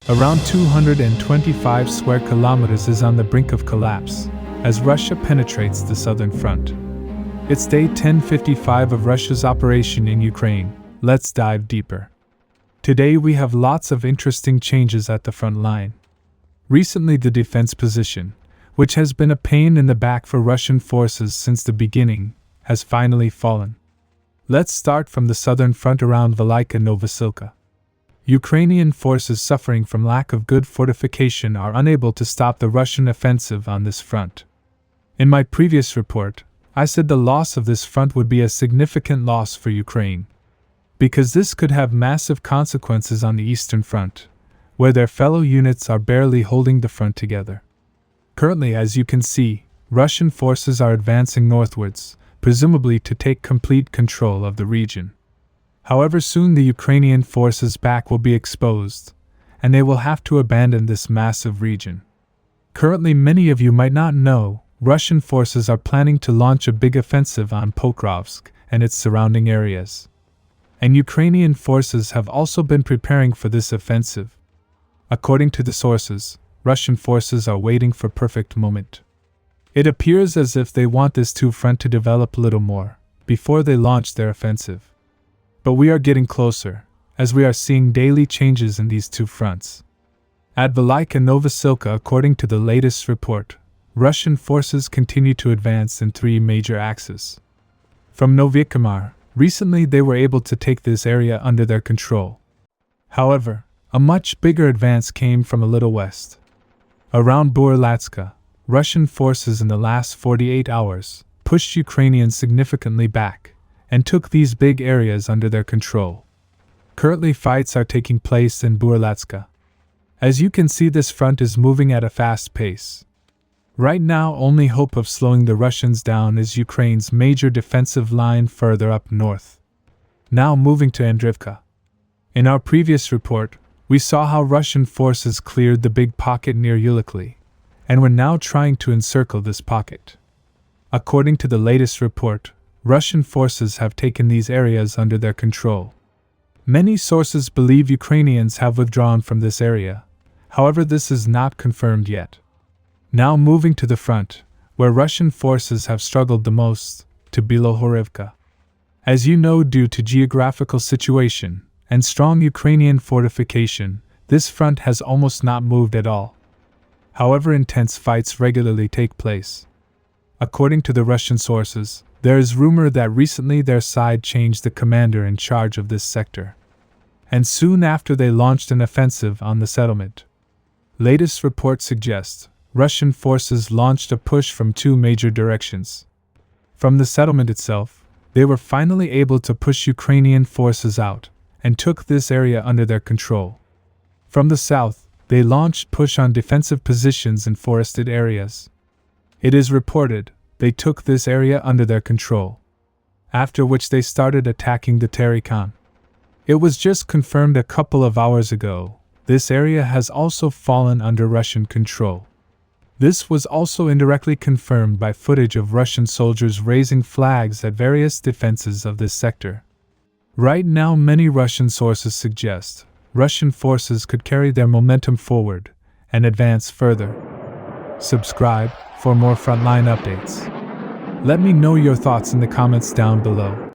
Around 225 square kilometers is on the brink of collapse, as Russia penetrates the southern front. It's day 1055 of Russia's operation in Ukraine. Let's dive deeper. Today we have lots of interesting changes at the front line. Recently, the defense position, which has been a pain in the back for Russian forces since the beginning, has finally fallen. Let's start from the southern front around Velika Novosilka. Ukrainian forces suffering from lack of good fortification are unable to stop the Russian offensive on this front. In my previous report, I said the loss of this front would be a significant loss for Ukraine, because this could have massive consequences on the Eastern Front, where their fellow units are barely holding the front together. Currently, as you can see, Russian forces are advancing northwards, presumably to take complete control of the region. However, soon the Ukrainian forces' back will be exposed, and they will have to abandon this massive region. Currently, many of you might not know, Russian forces are planning to launch a big offensive on Pokrovsk and its surrounding areas. And Ukrainian forces have also been preparing for this offensive. According to the sources, Russian forces are waiting for perfect moment. It appears as if they want this front to develop a little more before they launch their offensive. But we are getting closer, as we are seeing daily changes in these two fronts. At Velika Novosilka, according to the latest report, Russian forces continue to advance in three major axes. From Novykamar, recently they were able to take this area under their control. However, a much bigger advance came from a little west. Around Burlatska, Russian forces in the last 48 hours pushed Ukrainians significantly back and took these big areas under their control. Currently, fights are taking place in Burlatska. As you can see, this front is moving at a fast pace. Right now, only hope of slowing the Russians down is Ukraine's major defensive line further up north. Now moving to Avdiivka. In our previous report, we saw how Russian forces cleared the big pocket near Ulikli, and were now trying to encircle this pocket. According to the latest report, Russian forces have taken these areas under their control. Many sources believe Ukrainians have withdrawn from this area, however this is not confirmed yet. Now moving to the front, where Russian forces have struggled the most, to Bilohorivka. As you know, due to geographical situation and strong Ukrainian fortification, this front has almost not moved at all. However, intense fights regularly take place. According to the Russian sources, there is rumor that recently their side changed the commander in charge of this sector, and soon after they launched an offensive on the settlement. Latest reports suggest Russian forces launched a push from two major directions. From the settlement itself, they were finally able to push Ukrainian forces out and took this area under their control. From the south, they launched push on defensive positions in forested areas. It is reported they took this area under their control, after which they started attacking the Tarikan. It was just confirmed a couple of hours ago, this area has also fallen under Russian control. This was also indirectly confirmed by footage of Russian soldiers raising flags at various defenses of this sector. Right now, many Russian sources suggest Russian forces could carry their momentum forward and advance further. Subscribe for more frontline updates. Let me know your thoughts in the comments down below.